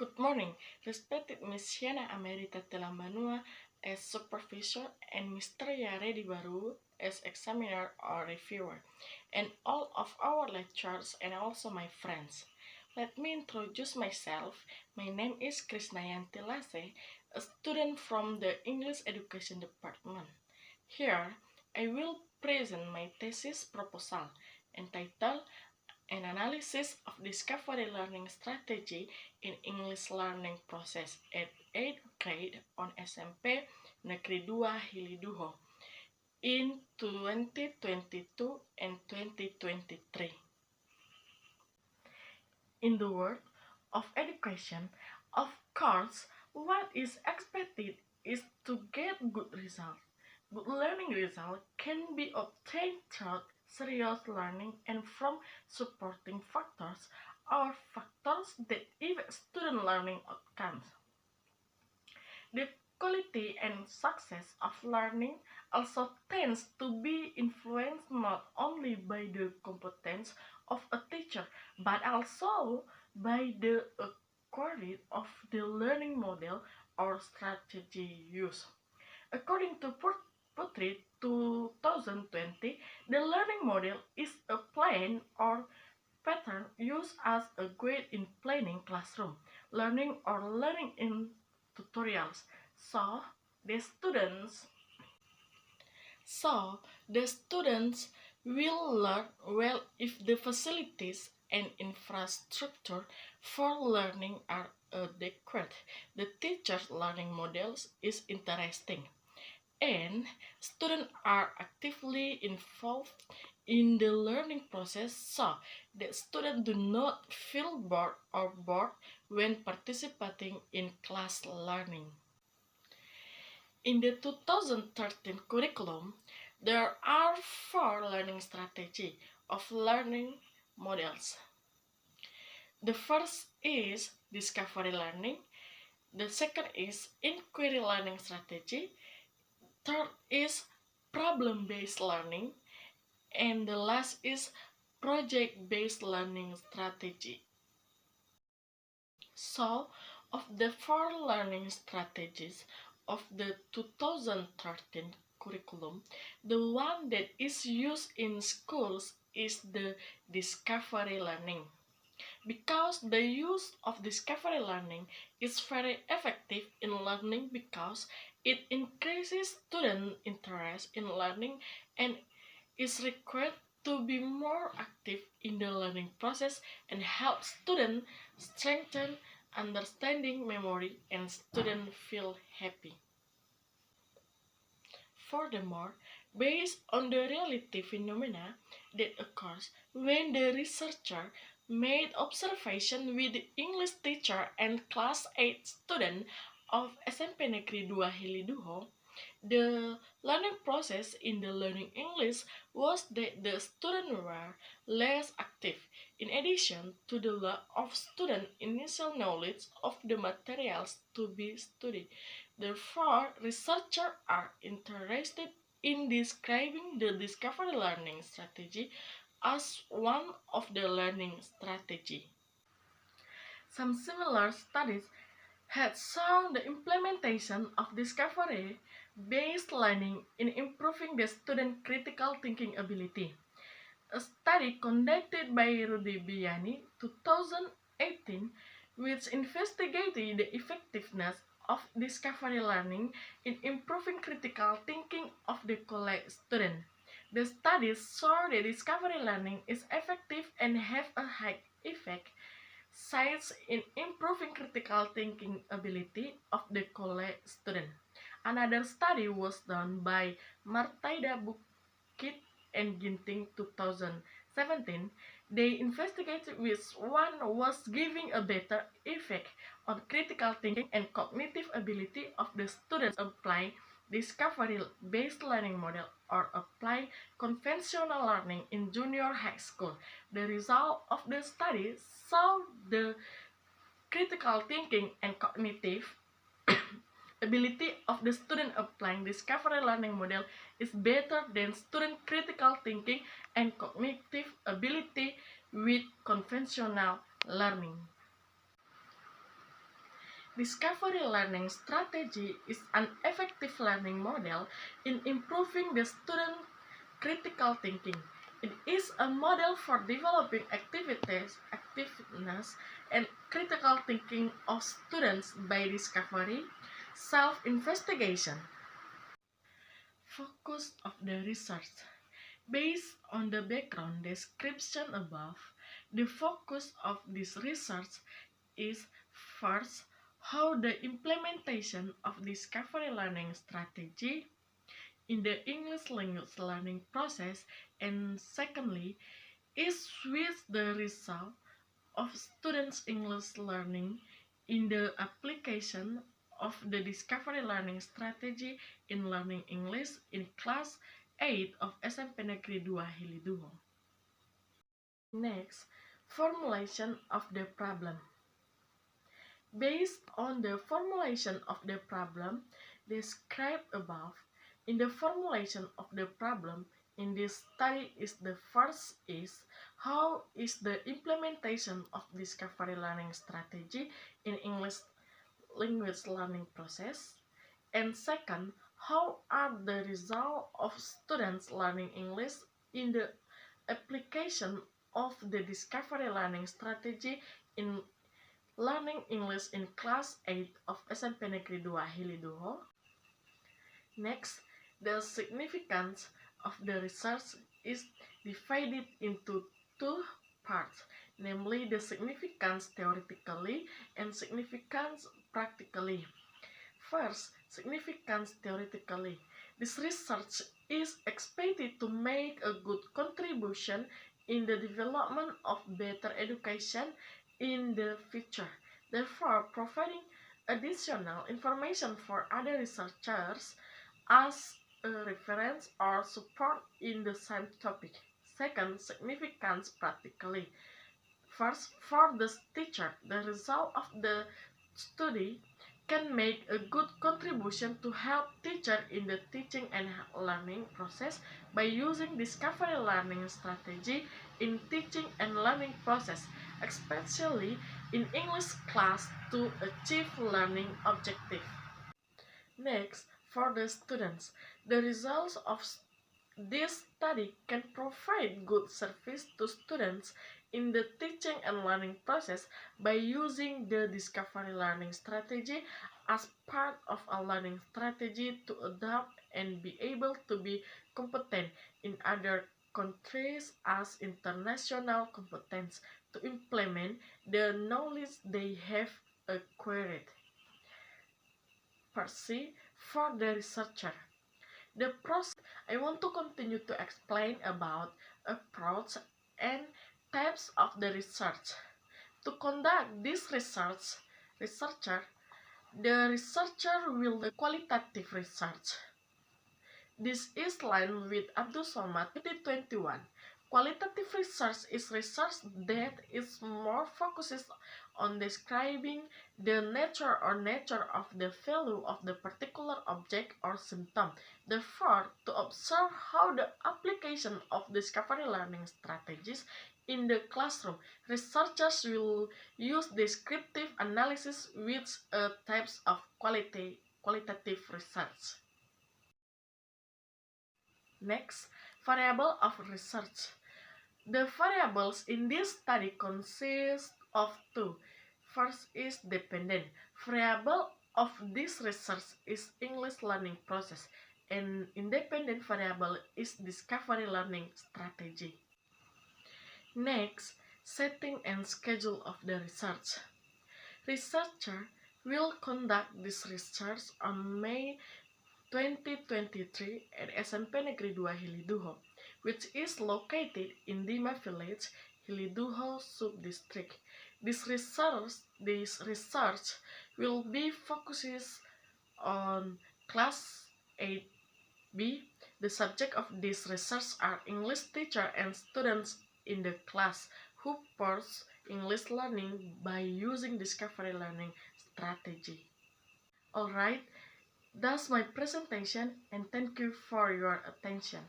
Good morning, respected Miss Siana Amerita Telambanua as supervisor and Mr. Yaredi Baru as examiner or reviewer, and all of our lecturers and also my friends. Let me introduce myself. My name is Krisnayanti Lase, a student from the English Education Department. Here, I will present my thesis proposal entitled An Analysis of Discovery Learning Strategy in English Learning Process at 8th grade on SMP Negeri 2 Hiliduho in 2022 and 2023. In the world of education, of course, what is expected is to get good results. Good learning results can be obtained through serious learning and from supporting factors or factors that affect student learning outcomes. The quality and success of learning also tends to be influenced not only by the competence of a teacher, but also by the quality of the learning model or strategy used. According to Putri 2020, the learning model is a plan or pattern used as a guide in planning classroom learning or learning in tutorials. So the students so the students will learn well if the facilities and infrastructure for learning are adequate. The teacher's learning models is interesting and students are actively involved in the learning process so that students do not feel bored when participating in class learning. In the 2013 curriculum, there are 4 learning strategies of learning models. The first is discovery learning, the second is inquiry learning strategy, third is problem-based learning, and the last is project-based learning strategy. So, of the 4 learning strategies of the 2013 curriculum, the one that is used in schools is the discovery learning. Because the use of discovery learning is very effective in learning because it increases student interest in learning and is required to be more active in the learning process and help students strengthen understanding, memory, and students feel happy. Furthermore, based on the reality phenomena that occurs when the researcher made observation with the English teacher and class 8 student of SMP Negeri 2 Hiliduho, the learning process in the learning English was that the students were less active, in addition to the lack of student initial knowledge of the materials to be studied. Therefore, researchers are interested in describing the discovery learning strategy as one of the learning strategy. Some similar studies had shown the implementation of discovery-based learning in improving the student critical thinking ability. A study conducted by Rudy Biani 2018 which investigated the effectiveness of discovery learning in improving critical thinking of the college student. The studies saw that discovery learning is effective and have a high effect size in improving critical thinking ability of the college student. Another study was done by Martaida Bukit and Ginting 2017. They investigated which one was giving a better effect on critical thinking and cognitive ability of the students applying discovery-based learning model or apply conventional learning in junior high school. The result of the study showed the critical thinking and cognitive ability of the student applying discovery learning model is better than student critical thinking and cognitive ability with conventional learning. Discovery learning strategy is an effective learning model in improving the student critical thinking. It is a model for developing activeness, and critical thinking of students by discovery, self-investigation. Focus of the research. Based on the background description above, the focus of this research is first, how the implementation of discovery learning strategy in the English language learning process, and secondly, is with the result of students' English learning in the application of the discovery learning strategy in learning English in class 8 of SMP Negeri 2 Hiliduho. Next, formulation of the problem. Based on the formulation of the problem described above, in the formulation of the problem in this study is the first is how is the implementation of discovery learning strategy in English language learning process, and second, how are the results of students learning English in the application of the discovery learning strategy in learning English in class 8 of SMP Negeri 2 Hiliduho. Next, the significance of the research is divided into two parts, namely the significance theoretically and significance practically. First, significance theoretically. This research is expected to make a good contribution in the development of better education in the future. Therefore, providing additional information for other researchers as a reference or support in the same topic. Second, significance practically. First, for the teacher, the result of the study can make a good contribution to help teacher in the teaching and learning process by using discovery learning strategy in teaching and learning process, especially in English class to achieve learning objective. Next, for the students, the results of this study can provide good service to students in the teaching and learning process by using the discovery learning strategy as part of a learning strategy to adapt and be able to be competent in other countries as international competence to implement the knowledge they have acquired. Per se, for the researcher. The process, I want to continue to explain about approach and types of the research. To conduct this researcher, the researcher will do qualitative research. This is line with Abdul Somad 2021. Qualitative research is research that is more focused on describing the nature of the value of the particular object or symptom. Therefore, to observe how the application of discovery learning strategies in the classroom, researchers will use descriptive analysis with types of qualitative research. Next, variable of research. The variables in this study consist of two. First is dependent. Variable of this research is English learning process, and independent variable is discovery learning strategy. Next, setting and schedule of the research. Researcher will conduct this research on May 2023 at SMP Negeri 2 Hiliduho, which is located in Dima Village, Hiliduho Subdistrict. This research will be focused on Class 8B. The subject of this research are English teacher and students in the class who pursue English learning by using discovery learning strategy. Alright, that's my presentation, and thank you for your attention.